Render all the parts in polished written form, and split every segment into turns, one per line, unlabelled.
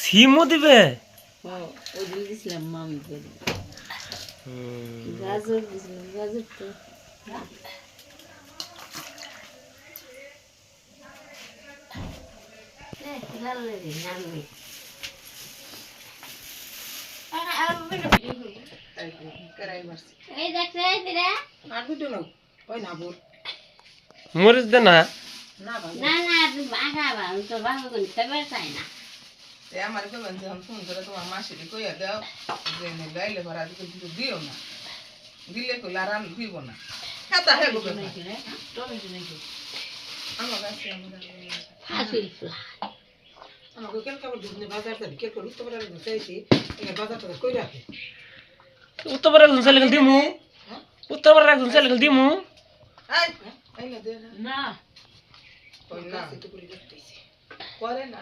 সিমও দিবে
ওই দিন দিছিলাম মামি করে গাজর দিছিলাম গাজর তো
মরিচ দে না
আমার কইবেন যে ফোন করে তোমার মাসিকে কইয়া দাও যে গাইলে ভরা কিন্তু দিও না দিলে কইলে আর আমি দিব না খাতা হে গো আমার কাছে আমাকে কেলকা বলে বাজার থেকে কেলকা উত্তরপাড়া চাইছি এই বাজারটা কই রাখে
উত্তরপাড়া একজন ছেলে দিমু উত্তরপাড়া একজন ছেলে দিমু
আই আইনা দে
না
কই না তো করে দিতেছি পরে না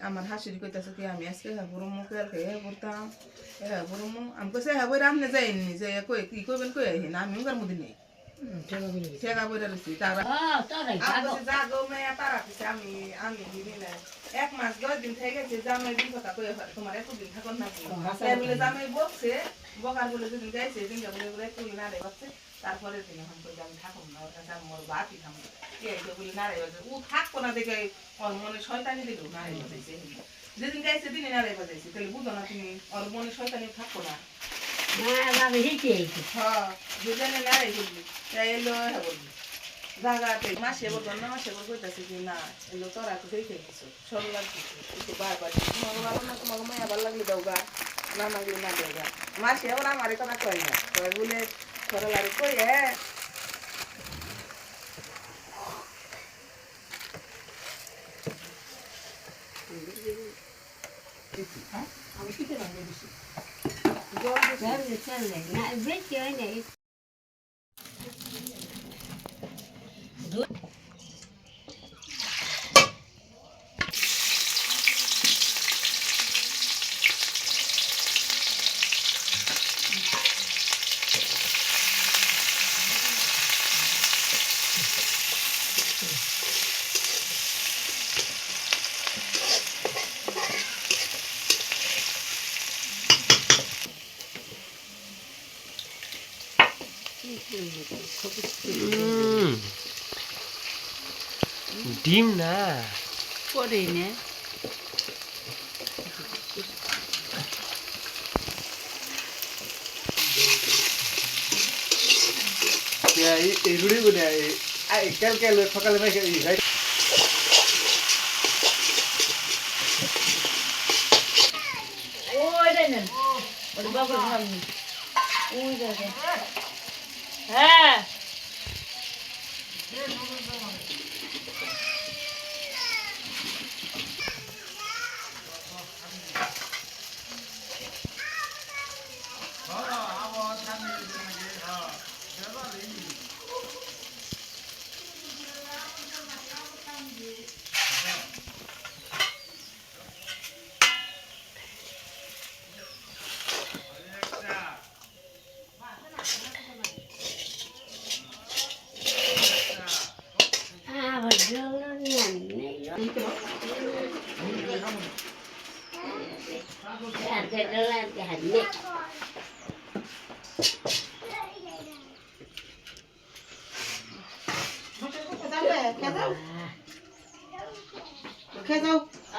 আমার হাসির কইতাছে কি আমি আজকে পুরো মুখে হে করতাম পুরো মুখ আমি কইছে হ্যাঁ বই রামনে যাইনি যে কই কি কইবেন কই আই না আমি উগার মধ্যে নেই ঠেকা বইরা রইছি তারা জাগো মেয়া তারা কইছে আমি দিবি না 1 মাস 10 দিন থেকে গেছে জামাই দিন কথা কই তোমার এতদিন থাকুন না বলে জামাই বকছে বকার বলে দিন গাইছে দিনটা বলে তুই না রে বাচ্চা তারপরে দিন এখন কই আমি থাকুম না ওর কাছে আমার বাপই থাকুম এই যে বলে না রে ও থাকবো না দেখে ওর মনে শয়তানি দিল না রে বাজাইছে যেদিন গাইছে দিনে না রে বাজাইছে তাহলে বুঝো না তুমি ওর মনে শয়তানি থাকবো না হ্যাঁ দুজনে না রে বলবি তাই এলো হ্যাঁ বলবি জায়গাতে মাসে বলবো না মাসে বলবো কইতাছে যে না এলো তোরা তো দেখে গেছো সব লাগছে একটু বারবার তোমাকে ভালো না তোমাকে মায়া ভালো লাগলে দাও গা না লাগলে না দেও গা মাসে আবার আমার কথা কয় না কয় বলে খরা লাগে কই হ্যাঁ আমি কিতে রাখবো বেশি
ডিম না
পরে না
এই রুড়ি গুনে কালকে সকালে মেখে
ওই দেন ওই বাবা ভাবনি ওই দেখেন হ্যাঁ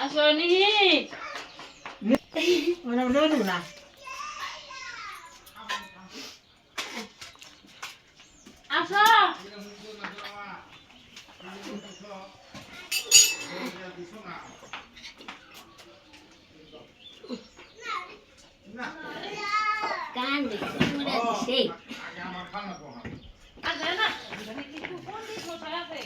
আসনি
মানে বলো না
আসো কান দেখতে পুরা দিছে আর না কিছু কোন দিন বসে আছে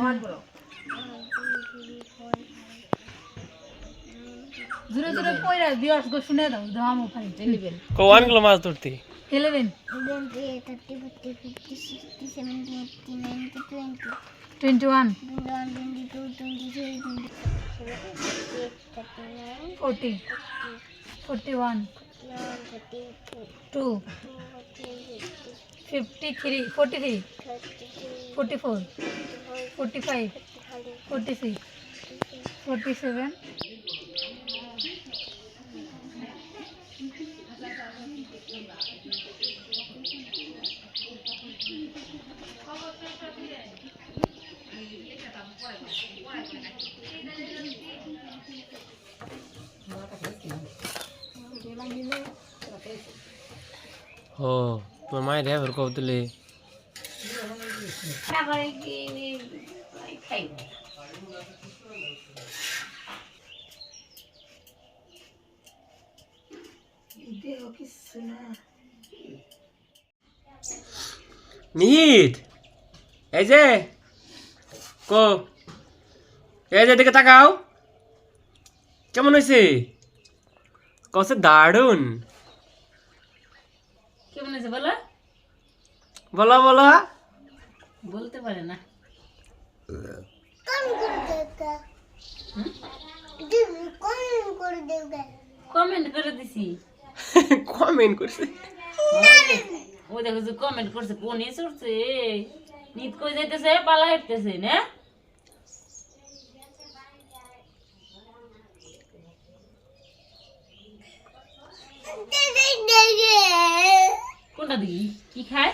One, bro.
জোরে জোরে পয়রা দিওস গো শুনে দাও দামও পাই
11
কোয়ান গুলো মাছ ধরতে
11 21 40 41 2 53 43 44 45 46 47
ও তোমার মায়ের হ্যাঁ কৌতলে
তারপরে কি খাই
নিহিত এই যে কো এই যে দিকে তাকাও কেমন হয়েছে কসে দারুন
কেমন আছে বলো
বলো বলো
বলতে পারে না কমেন্ট করে দিছি
কমেন্ট করছে
ও দেখো যে কমেন্ট করছে কোনে চড়ছে নিত কই যাইতেছে পালা হেঁটতেছে না কোনটা দিই কি খায়